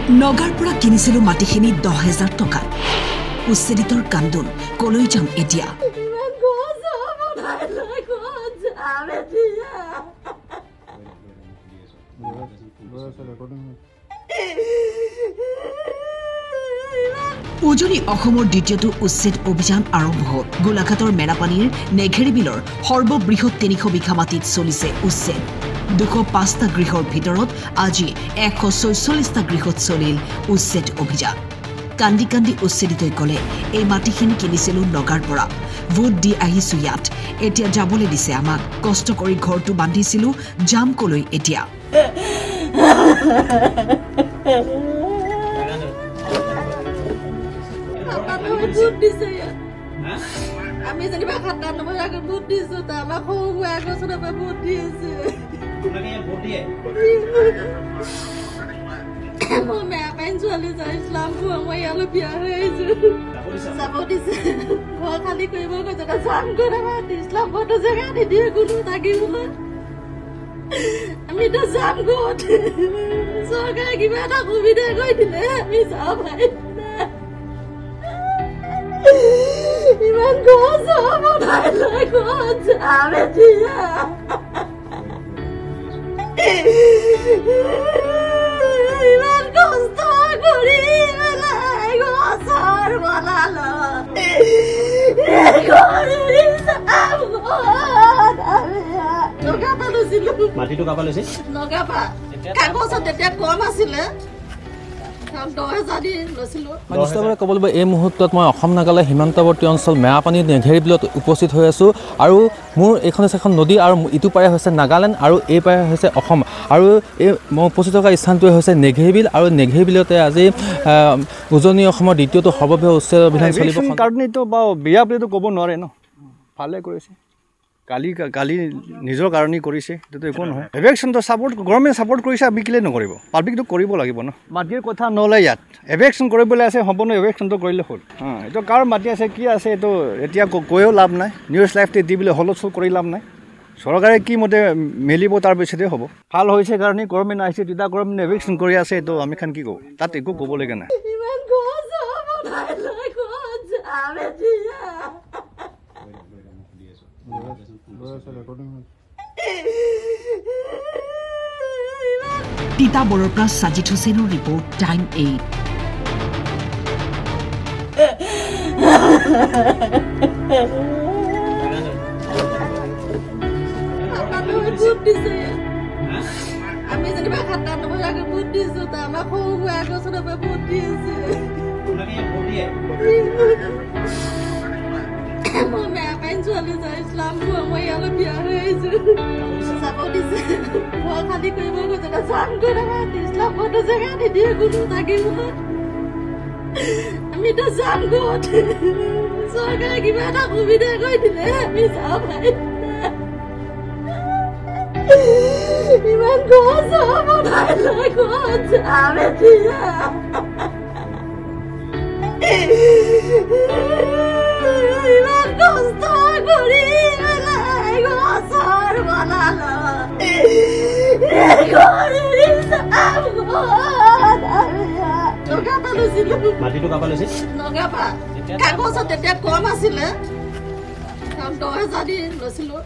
নগাৰ পৰা কিনিছিলো মাটিখিনি 10,000 টকা উচ্ছেদিতৰ কান্দোন কলৈ যাম এতিয়া উজনি অসমৰ দ্বিতীয়টো উচ্ছেদ অভিযান আৰম্ভ হ'ল গোলাঘাটৰ মেৰাপানীৰ নেঘেৰি বিলৰ সৰ্ববৃহৎ 300 বিঘা মাটিত চলিছে উচ্ছেদ 205টা গৃহৰ ভিতৰত আজি 144টা গৃহত চলিল উচ্ছেদ অভিযান কান্দি কান্দি উচ্ছেদিতই কলে এই মাটিখিনি কিনিছিলো নগাৰ পৰা ভোট দি আহিছো ইয়াত এতিয়া যাবলৈ দিছে আমাক কষ্ট কৰি ঘৰটো বান্ধিছিলো জাম কলৈ এতিয়া ভোট দিছে আমি যেনিবা 7 নম্বৰ আগত ভোট দিছো তা আমাক সৰু আগছৰ পৰা ভোট দি আছে মই মেয়া পাইন ছোৱালী যাই ইছলামপুৰ মই ইয়ালৈ বিয়া হৈ আহিছো যাব দিছে ঘৰ খালী কৰিব কৈছে যাম কৰা ইছলামপুৰতো জেগা নিদিয়ে কোনো থাকিবলৈ আমি তো যাম ক'ত চৰকাৰে কিবা এটা সুবিধা কৰি দিলে আমি যাওঁ ভাই ইমান গছ বনাই লৈ ক'ত যাম এতিয়া ইমান কষ্ট কৰি পেলাই গছৰ বনালো নগাপা লৈছিলো মাটিটো কাপা লৈছে নগাপা কাগজত তেতিয়া কম আছিলে 10,000 দি লৈছিলো নিশ্চিতভাৱে ক'ব লাগিব এই মুহূৰ্তত মই অসম নাগালেণ্ড সীমান্তৱৰ্তী অঞ্চল মেৰাপানী নেঘেৰি বিলত উপস্থিত হৈ আছোঁ আৰু মোৰ এইখন হৈছে এখন নদী আৰু ইটো পাৰে হৈছে নাগালেণ্ড আৰু এই পাৰে হৈছে অসম আৰু এই মই উপস্থিত থকা স্থানটোৱে হৈছে নেঘেৰি বিল আৰু নেঘেৰি বিলতে আজি উজনি অসমৰ দ্বিতীয়টো সৰ্ববৃহৎ উচ্ছেদ অভিযান চলিব কাৰণেতো বা বিয়া বুলিতো ক'ব নোৱাৰে ন ভালে কৰিছে কালি নিজৰ কাৰণেই কৰিছে এইটো একো নহয় এভেকশ্যনটো ছাপৰ্ট গভৰ্ণমেণ্ট ছাপৰ্ট কৰিছে আমি কেলৈ নকৰিব পাব্লিকটো কৰিব লাগিব ন মাটিৰ কথা নলয় ইয়াত এভেকশ্যন কৰিবলৈ আছে সম্পূৰ্ণ এভেকশ্যনটো কৰিলে হ'ল এইটো কাৰ মাটি আছে কি আছে এইটো এতিয়া কৈও লাভ নাই নিউজ লাইভতে দি পেলাই হলচল কৰি লাভ নাই চৰকাৰে কি মতে মেলিব তাৰ পিছতে হ'ব ভাল হৈছে কাৰণে গভৰ্ণমেণ্ট আহিছে তেতিয়া গভৰ্ণমেণ্ট এভেকশ্যন কৰি আছে এইটো আমি খান কি ক'ব তাত একো ক'বলগীয়া নাই তিতাবৰৰ পৰা সাজিদ হুছেইনৰ ৰিপৰ্ট টাইম 8 ভোট দিছে আমি যেনিবা 7 নম্বৰ আগত ভোট দিছো তা আমাক সৰু আগছৰ পৰা ভোট দি আছে মই মেয়া পাইন ছোৱালী যাই ইছলামপুৰ মই ইয়ালৈ বিয়া হৈ আহিছো যাব দিছে ঘৰ খালী কৰিব কৈছে যাম কৰা ইছলামপুৰতো জেগা নিদিয়ে কোনো থাকিবলৈ আমি তো যাম ক'ত চৰকাৰে কিবা এটা সুবিধা কৰি দিলে আমি যাওঁ ভাই ইমান গছ বনাই লৈ ক'ত যাম এতিয়া ইমান কষ্ট কৰি পেলাই গছৰ বনালো নগাপা লৈছিলো মাটিটো কাপা লৈছে নগাপা কাগজত তেতিয়া কম আছিলে 10,000 দি লৈছিলো